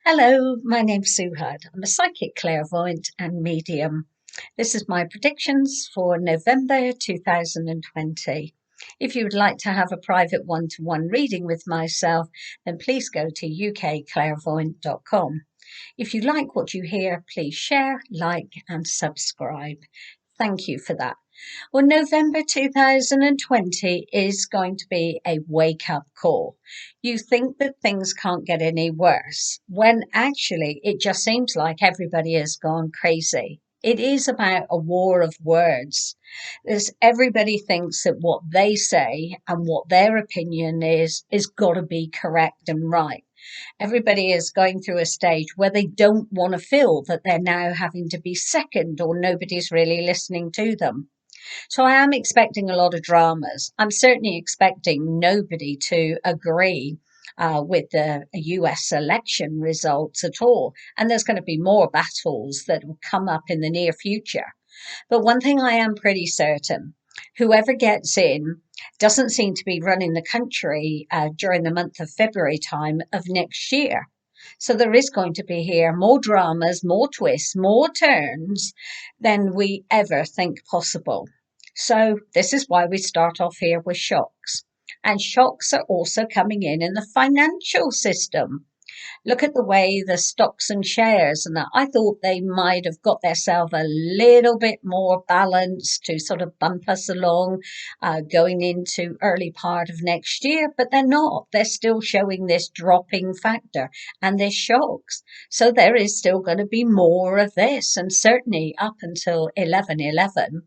Hello, my name's Sue Hudd. I'm a psychic clairvoyant and medium. This is my predictions for November 2020. If you would like to have a private one-to-one reading with myself, then please go to ukclairvoyant.com. If you like what you hear, please share, like, and subscribe. Thank you for that. Well, November 2020 is going to be a wake up call. You think that things can't get any worse, when actually it just seems like everybody has gone crazy. It is about a war of words. Everybody thinks that what they say and what their opinion is got to be correct and right. Everybody is going through a stage where they don't want to feel that they're now having to be second or nobody's really listening to them. So I am expecting a lot of dramas. I'm certainly expecting nobody to agree with the US election results at all. And there's going to be more battles that will come up in the near future. But one thing I am pretty certain, whoever gets in doesn't seem to be running the country during the month of February time of next year. So there is going to be here more dramas, more twists, more turns than we ever think possible. So this is why we start off here with shocks. And shocks are also coming in the financial system. Look at the way the stocks and shares, and I thought they might have got themselves a little bit more balanced to sort of bump us along going into early part of next year, but they're not. They're still showing this dropping factor and this shocks. So there is still going to be more of this, and certainly up until 11/11,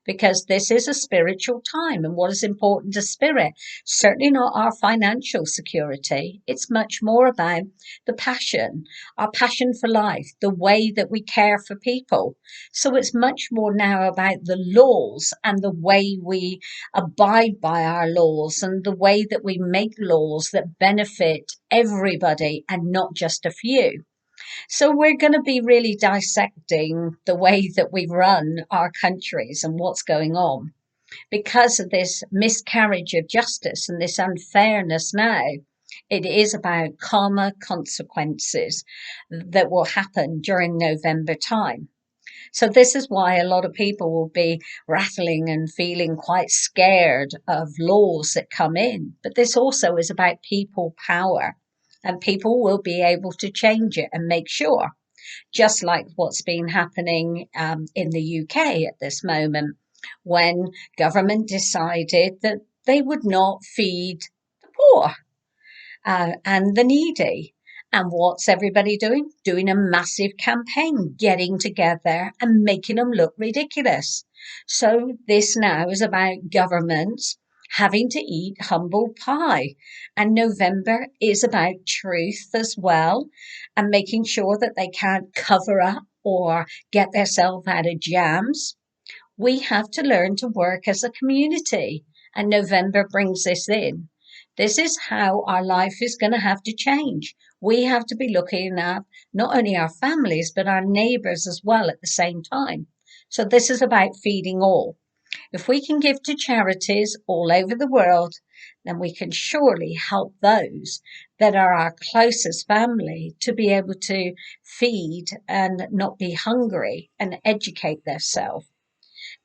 because this is a spiritual time. And what is important to spirit? Certainly not our financial security. It's much more about the passion, our passion for life, the way that we care for people. So it's much more now about the laws and the way we abide by our laws and the way that we make laws that benefit everybody and not just a few. So we're going to be really dissecting the way that we run our countries and what's going on. Because of this miscarriage of justice and this unfairness now, it is about karma consequences that will happen during November time. So this is why a lot of people will be rattling and feeling quite scared of laws that come in. But this also is about people power, and people will be able to change it and make sure, just like what's been happening in the UK at this moment, when government decided that they would not feed the poor and the needy. And what's everybody doing? Doing a massive campaign, getting together and making them look ridiculous. So this now is about governments having to eat humble pie. And November is about truth as well, and making sure that they can't cover up or get themselves out of jams. We have to learn to work as a community, and November brings this in. This is how our life is going to have to change. We have to be looking at not only our families, but our neighbours as well at the same time. So this is about feeding all. If we can give to charities all over the world, then we can surely help those that are our closest family to be able to feed and not be hungry and educate themselves.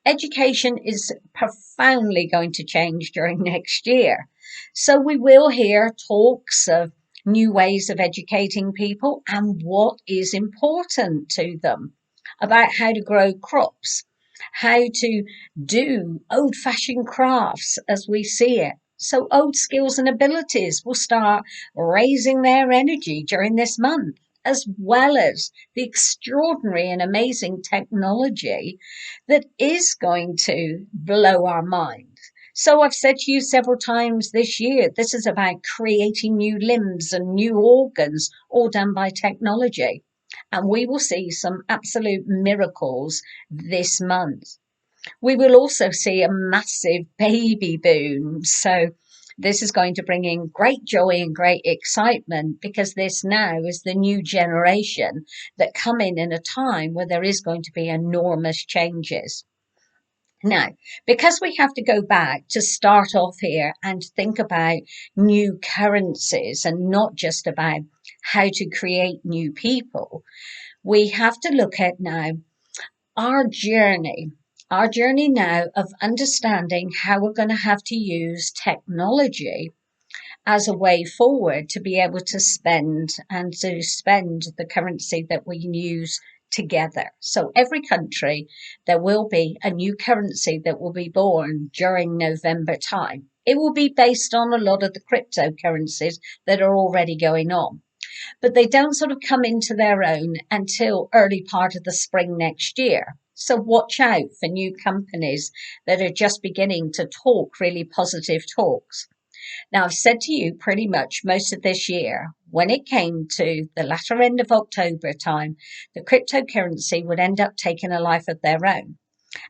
Education is profoundly going to change during next year. So we will hear talks of new ways of educating people and what is important to them, about how to grow crops, how to do old fashioned crafts as we see it. So old skills and abilities will start raising their energy during this month, as well as the extraordinary and amazing technology that is going to blow our mind. So I've said to you several times this year, this is about creating new limbs and new organs, all done by technology. And we will see some absolute miracles this month. We will also see a massive baby boom. So this is going to bring in great joy and great excitement, because this now is the new generation that come in a time where there is going to be enormous changes. Now, because we have to go back to start off here and think about new currencies and not just about how to create new people, we have to look at now our journey, our journey now of understanding how we're going to have to use technology as a way forward to be able to spend the currency that we use together. So every country, there will be a new currency that will be born during November time. It will be based on a lot of the cryptocurrencies that are already going on, but they don't sort of come into their own until early part of the spring next year. So watch out for new companies that are just beginning to talk really positive talks. Now, I've said to you pretty much most of this year, when it came to the latter end of October time, the cryptocurrency would end up taking a life of their own.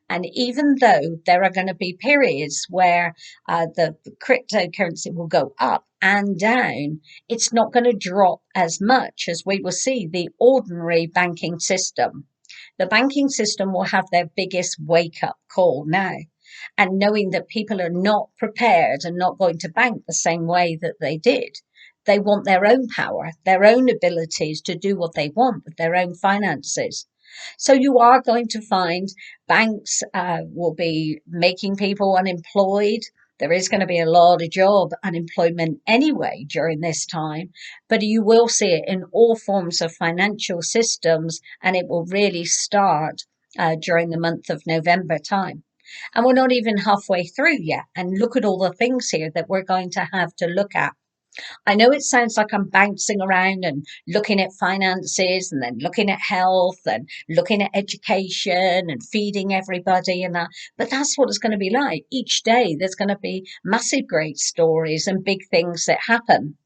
And even though there are going to be periods where the cryptocurrency will go up and down, it's not going to drop as much as we will see the ordinary banking system. The banking system will have their biggest wake up call now. And knowing that people are not prepared and not going to bank the same way that they did. They want their own power, their own abilities to do what they want with their own finances. So you are going to find banks will be making people unemployed. There is going to be a lot of job unemployment anyway during this time, but you will see it in all forms of financial systems, and it will really start during the month of November time. And we're not even halfway through yet. And look at all the things here that we're going to have to look at. I know it sounds like I'm bouncing around and looking at finances and then looking at health and looking at education and feeding everybody and that, but that's what it's going to be like. Each day there's going to be massive great stories and big things that happen.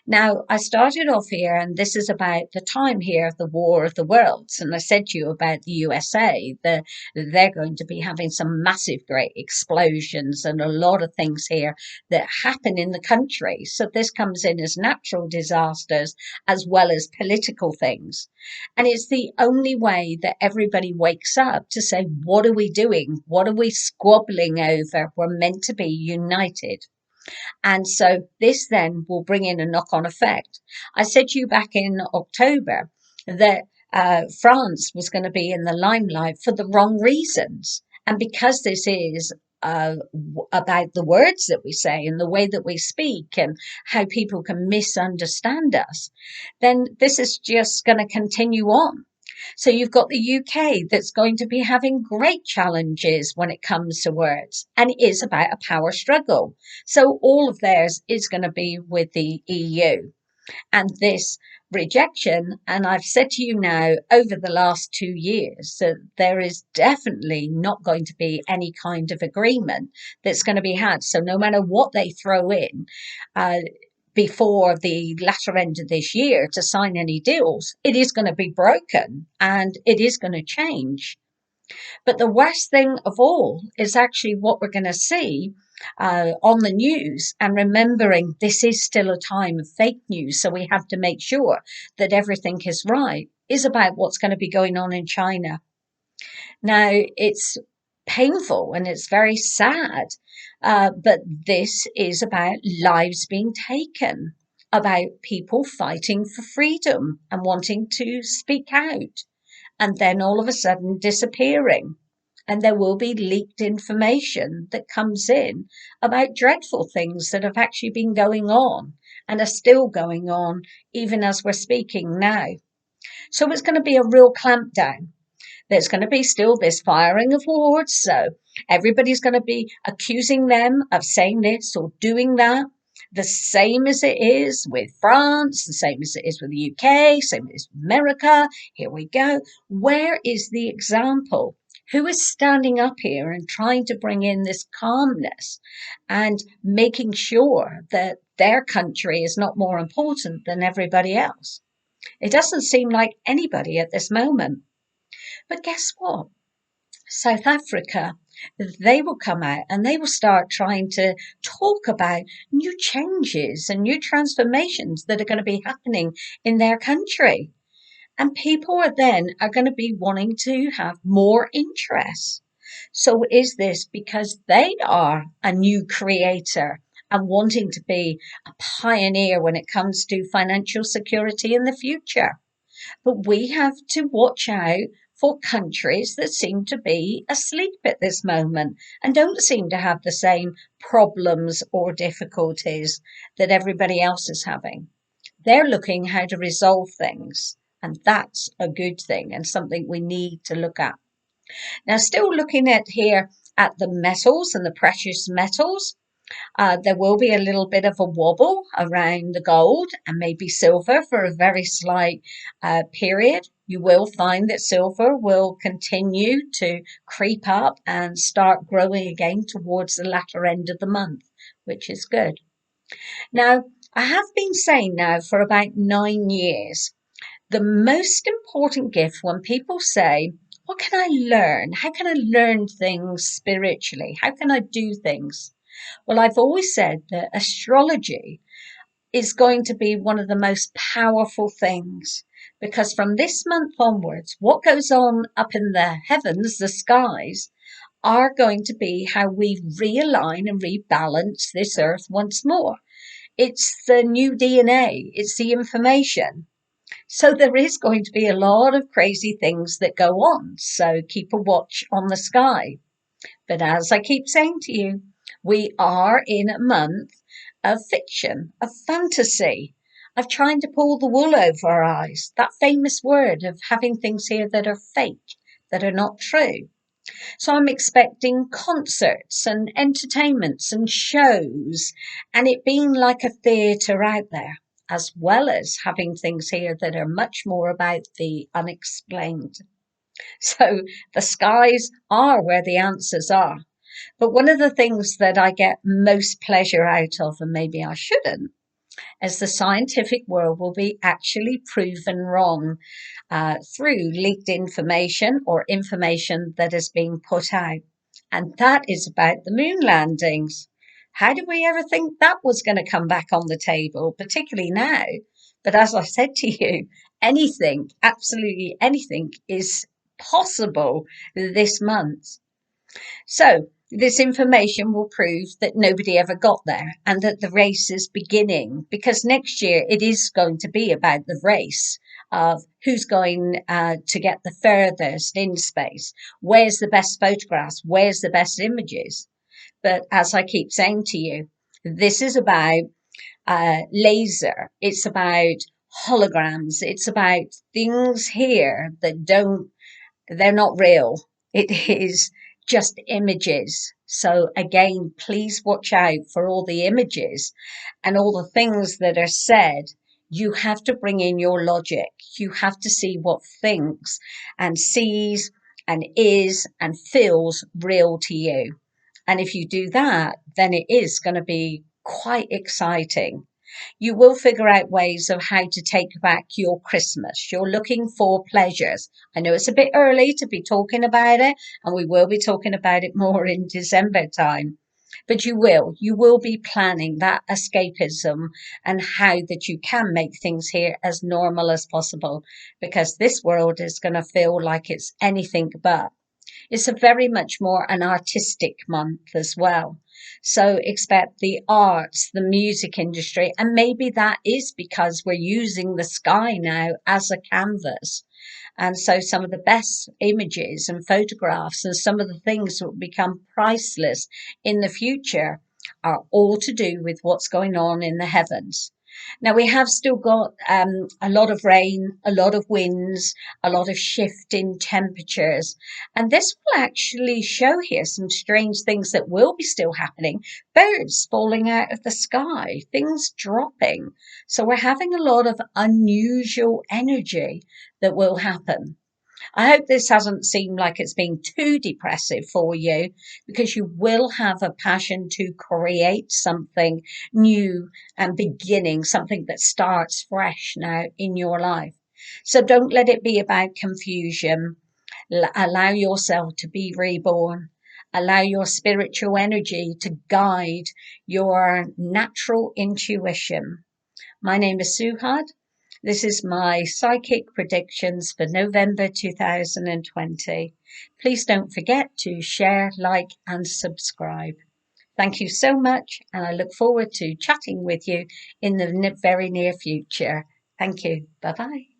Now, I started off here, and this is about the time here of the War of the Worlds. And I said to you about the USA, they're going to be having some massive, great explosions and a lot of things here that happen in the country. So this comes in as natural disasters as well as political things. And it's the only way that everybody wakes up to say, what are we doing? What are we squabbling over? We're meant to be united. And so this then will bring in a knock on effect. I said to you back in October that France was going to be in the limelight for the wrong reasons. And because this is about the words that we say and the way that we speak and how people can misunderstand us, then this is just going to continue on. So you've got the UK that's going to be having great challenges when it comes to words, and it is about a power struggle. So all of theirs is going to be with the EU. And this rejection, and I've said to you now over the last 2 years that there is definitely not going to be any kind of agreement that's going to be had. So no matter what they throw in, before the latter end of this year to sign any deals, it is going to be broken and it is going to change. But the worst thing of all is actually what we're going to see on the news, and remembering this is still a time of fake news, so we have to make sure that everything is right, is about what's going to be going on in China. Now, it's painful and it's very sad, but this is about lives being taken, about people fighting for freedom and wanting to speak out, and then all of a sudden disappearing. And there will be leaked information that comes in about dreadful things that have actually been going on and are still going on even as we're speaking now. So it's going to be a real clampdown. There's going to be still this firing of words. So everybody's going to be accusing them of saying this or doing that. The same as it is with France, the same as it is with the UK, same as America. Here we go. Where is the example? Who is standing up here and trying to bring in this calmness and making sure that their country is not more important than everybody else? It doesn't seem like anybody at this moment. But guess what? South Africa, they will come out and they will start trying to talk about new changes and new transformations that are going to be happening in their country. And people are then are going to be wanting to have more interest. So is this because they are a new creator and wanting to be a pioneer when it comes to financial security in the future? But we have to watch out for countries that seem to be asleep at this moment and don't seem to have the same problems or difficulties that everybody else is having. They're looking how to resolve things, and that's a good thing and something we need to look at. Now, still looking at here at the metals and the precious metals, there will be a little bit of a wobble around the gold and maybe silver for a very slight period. You will find that silver will continue to creep up and start growing again towards the latter end of the month, which is good. Now, I have been saying now for about 9 years, the most important gift when people say, what can I learn? How can I learn things spiritually? How can I do things? Well, I've always said that astrology is going to be one of the most powerful things because from this month onwards, what goes on up in the heavens, the skies, are going to be how we realign and rebalance this earth once more. It's the new DNA, it's the information. So there is going to be a lot of crazy things that go on. So keep a watch on the sky. But as I keep saying to you, we are in a month of fiction, of fantasy, of trying to pull the wool over our eyes. That famous word of having things here that are fake, that are not true. So I'm expecting concerts and entertainments and shows and it being like a theatre out there, as well as having things here that are much more about the unexplained. So the skies are where the answers are. But one of the things that I get most pleasure out of, and maybe I shouldn't, is the scientific world will be actually proven wrong through leaked information or information that is being put out. And that is about the moon landings. How did we ever think that was going to come back on the table, particularly now? But as I said to you, anything, absolutely anything, is possible this month. So, this information will prove that nobody ever got there and that the race is beginning because next year it is going to be about the race of who's going to get the furthest in space. Where's the best photographs? Where's the best images? But as I keep saying to you, this is about laser. It's about holograms. It's about things here that they're not real. It is just images. So again, please watch out for all the images and all the things that are said. You have to bring in your logic. You have to see what thinks and sees and is and feels real to you. And if you do that, then it is going to be quite exciting. You will figure out ways of how to take back your Christmas. You're looking for pleasures. I know it's a bit early to be talking about it, and we will be talking about it more in December time. But you will be planning that escapism and how that you can make things here as normal as possible because this world is going to feel like it's anything but. It's a very much more an artistic month as well. So expect the arts, the music industry, and maybe that is because we're using the sky now as a canvas. And so some of the best images and photographs and some of the things that will become priceless in the future are all to do with what's going on in the heavens. Now we have still got a lot of rain, a lot of winds, a lot of shift in temperatures. And this will actually show here some strange things that will be still happening. Birds falling out of the sky, things dropping. So we're having a lot of unusual energy that will happen. I hope this hasn't seemed like it's been too depressive for you because you will have a passion to create something new and beginning, something that starts fresh now in your life. So don't let it be about confusion. Allow yourself to be reborn. Allow your spiritual energy to guide your natural intuition. My name is Sue Hudd. This is my psychic predictions for November 2020. Please don't forget to share, like, and subscribe. Thank you so much, and I look forward to chatting with you in the very near future. Thank you. Bye bye.